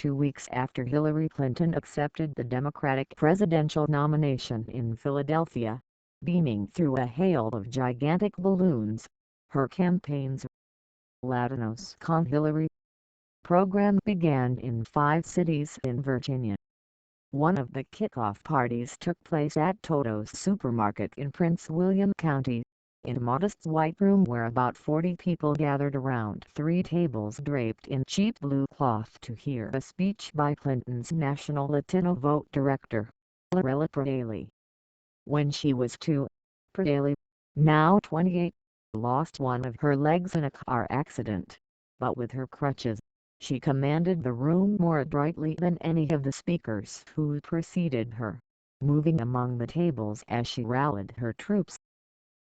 2 weeks after Hillary Clinton accepted the Democratic presidential nomination in Philadelphia, beaming through a hail of gigantic balloons. Her campaign's Latinos con Hillary program began in 5 cities in Virginia. One of the kickoff parties took place at Toto's Supermarket in Prince William County, in a modest white room where about 40 people gathered around 3 tables draped in cheap blue cloth to hear a speech by Clinton's National Latino Vote Director, Lorella Presley. When she was 2, Presley, now 28, lost one of her legs in a car accident, but with her crutches, she commanded the room more adroitly than any of the speakers who preceded her, moving among the tables as she rallied her troops.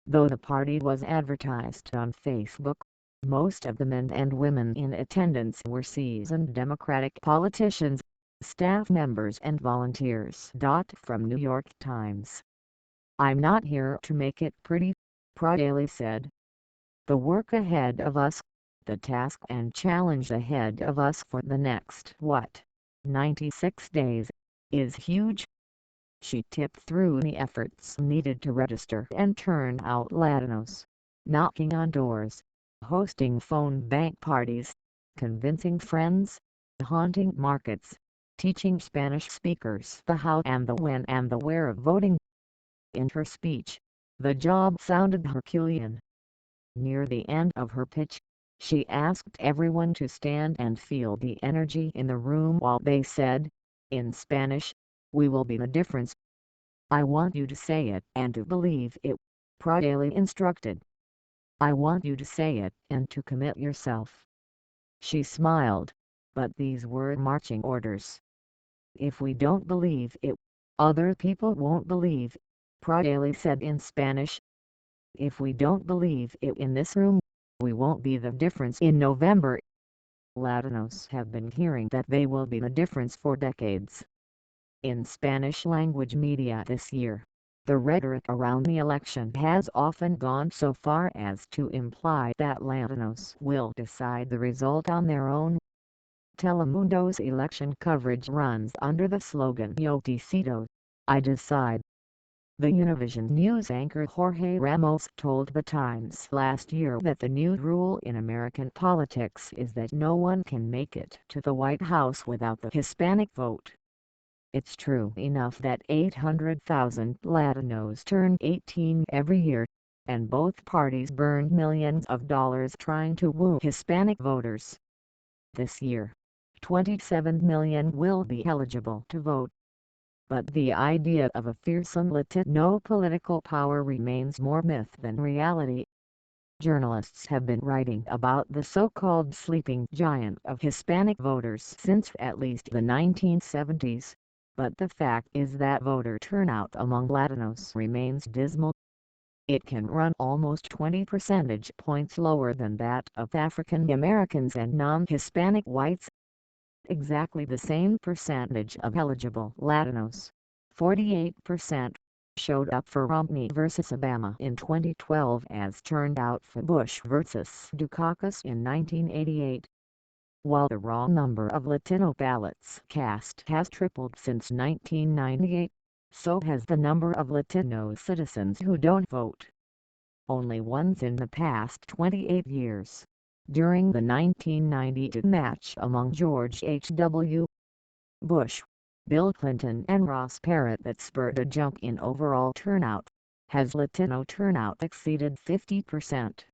Though the party was advertised on Facebook, most of the men and women in attendance were seasoned Democratic politicians, staff members and volunteers. From New York Times. "I'm not here to make it pretty," Presley said. "The work ahead of us, the task and challenge ahead of us for the next 96 days, is huge." She tipped through the efforts needed to register and turn out Latinos, knocking on doors, hosting phone bank parties, convincing friends, haunting markets, teaching Spanish speakers the how and the when and the where of voting. In her speech, the job sounded Herculean. Near the end of her pitch, she asked everyone to stand and feel the energy in the room while they said, in Spanish, "We will be the difference." "I want you to say it and to believe it," Presley instructed. "I want you to say it and to commit yourself." She smiled, but these were marching orders. "If we don't believe it, other people won't believe," Presley said in Spanish. "If we don't believe it in this room, we won't be the difference in November." Latinos have been hearing that they will be the difference for decades. In Spanish-language media this year, the rhetoric around the election has often gone so far as to imply that Latinos will decide the result on their own. Telemundo's election coverage runs under the slogan "Yo decido, I decide." The Univision news anchor Jorge Ramos told The Times last year that the new rule in American politics is that no one can make it to the White House without the Hispanic vote. "It's true enough that 800,000 Latinos turn 18 every year, and both parties burn millions of dollars trying to woo Hispanic voters. This year, 27 million will be eligible to vote. But the idea of a fearsome Latino political power remains more myth than reality." Journalists have been writing about the so-called sleeping giant of Hispanic voters since at least the 1970s, but the fact is that voter turnout among Latinos remains dismal. It can run almost 20 percentage points lower than that of African Americans and non-Hispanic whites. Exactly the same percentage of eligible Latinos, 48%, showed up for Romney versus Obama in 2012 as turned out for Bush versus Dukakis in 1988. While the raw number of Latino ballots cast has tripled since 1998, so has the number of Latino citizens who don't vote. Only once in the past 28 years, during the 1992 match among George H.W. Bush, Bill Clinton and Ross Perot that spurred a jump in overall turnout, has Latino turnout exceeded 50%.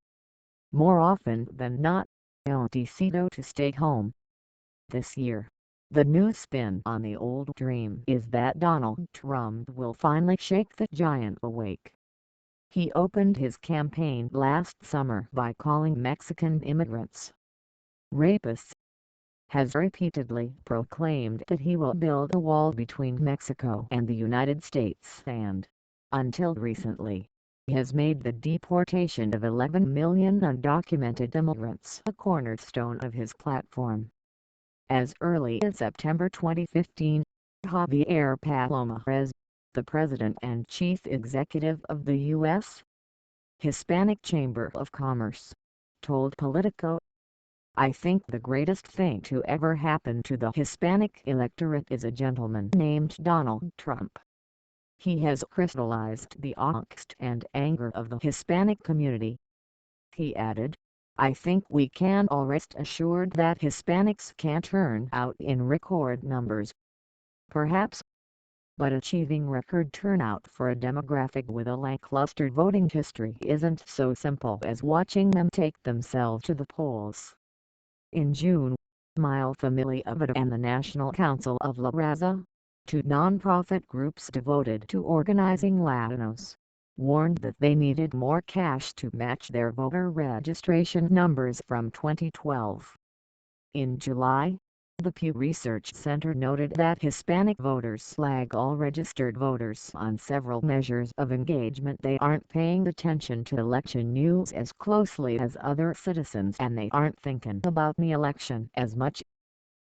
More often than not, "El decido to stay home." This year, the new spin on the old dream is that Donald Trump will finally shake the giant awake. He opened his campaign last summer by calling Mexican immigrants rapists, has repeatedly proclaimed that he will build a wall between Mexico and the United States and, until recently, has made the deportation of 11 million undocumented immigrants a cornerstone of his platform. As early as September 2015, Javier Palomares, the president and chief executive of the U.S. Hispanic Chamber of Commerce, told Politico, I think the greatest thing to ever happen to the Hispanic electorate is a gentleman named Donald Trump. He has crystallized the angst and anger of the Hispanic community." He added, "I think we can all rest assured that Hispanics can turn out in record numbers. Perhaps, but achieving record turnout for a demographic with a lackluster voting history isn't so simple as watching them take themselves to the polls." In June, Mile Familia Vita and the National Council of La Raza, two nonprofit groups devoted to organizing Latinos, warned that they needed more cash to match their voter registration numbers from 2012. In July, the Pew Research Center noted that Hispanic voters lag all registered voters on several measures of engagement. They aren't paying attention to election news as closely as other citizens, and they aren't thinking about the election as much.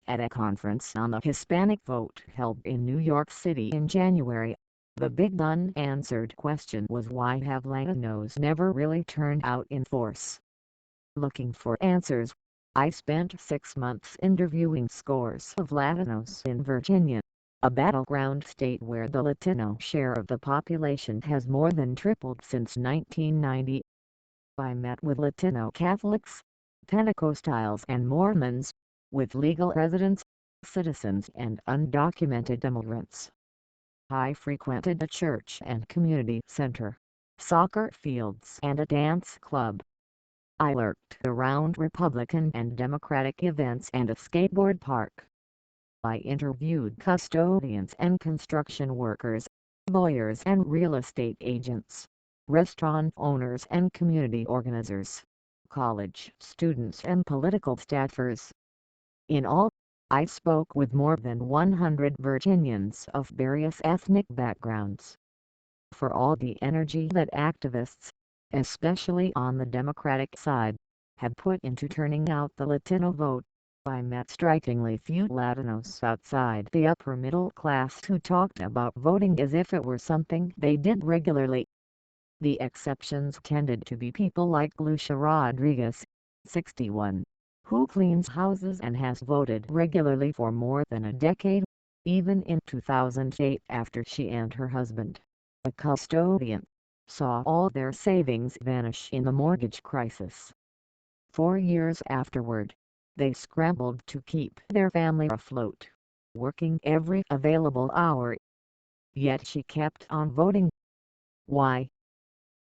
At a conference on the Hispanic vote held in New York City in January, the big unanswered question was, why have Latinos never really turned out in force? Looking for answers, I spent 6 months interviewing scores of Latinos in Virginia, a battleground state where the Latino share of the population has more than tripled since 1990. I met with Latino Catholics, Pentecostals and Mormons, with legal residents, citizens and undocumented immigrants. I frequented a church and community center, soccer fields and a dance club. I lurked around Republican and Democratic events and a skateboard park. I interviewed custodians and construction workers, lawyers and real estate agents, restaurant owners and community organizers, college students and political staffers. In all, I spoke with more than 100 Virginians of various ethnic backgrounds. For all the energy that activists, especially on the Democratic side, have put into turning out the Latino vote, I met strikingly few Latinos outside the upper middle class who talked about voting as if it were something they did regularly. The exceptions tended to be people like Lucia Rodriguez, 61, who cleans houses and has voted regularly for more than a decade, even in 2008 after she and her husband, a custodian, saw all their savings vanish in the mortgage crisis. 4 years afterward, they scrambled to keep their family afloat, working every available hour. Yet she kept on voting. Why?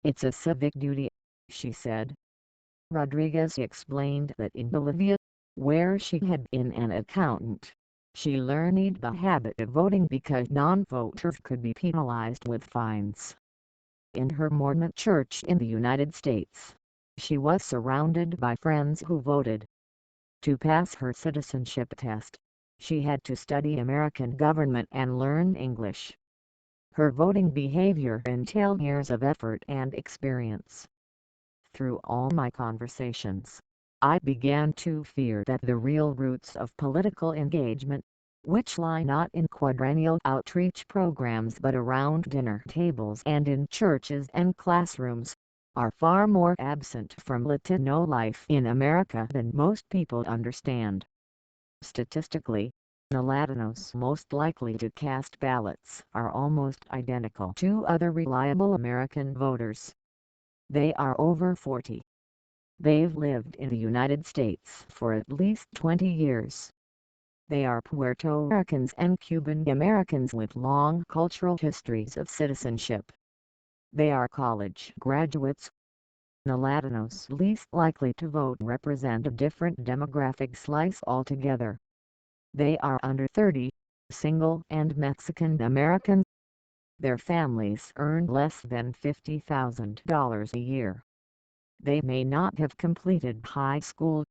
"It's a civic duty," she said. Rodriguez explained that in Bolivia, where she had been an accountant, she learned the habit of voting because non-voters could be penalized with fines. In her Mormon church in the United States, she was surrounded by friends who voted. To pass her citizenship test, she had to study American government and learn English. Her voting behavior entailed years of effort and experience. Through all my conversations, I began to fear that the real roots of political engagement, which lie not in quadrennial outreach programs but around dinner tables and in churches and classrooms, are far more absent from Latino life in America than most people understand. Statistically, the Latinos most likely to cast ballots are almost identical to other reliable American voters. They are over 40. They've lived in the United States for at least 20 years. They are Puerto Ricans and Cuban Americans with long cultural histories of citizenship. They are college graduates. The Latinos least likely to vote represent a different demographic slice altogether. They are under 30, single and Mexican American. Their families earn less than $50,000 a year. They may not have completed high school.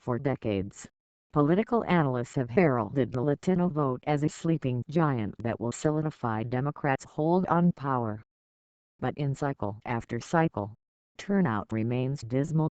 For decades, political analysts have heralded the Latino vote as a sleeping giant that will solidify Democrats' hold on power. But in cycle after cycle, turnout remains dismal.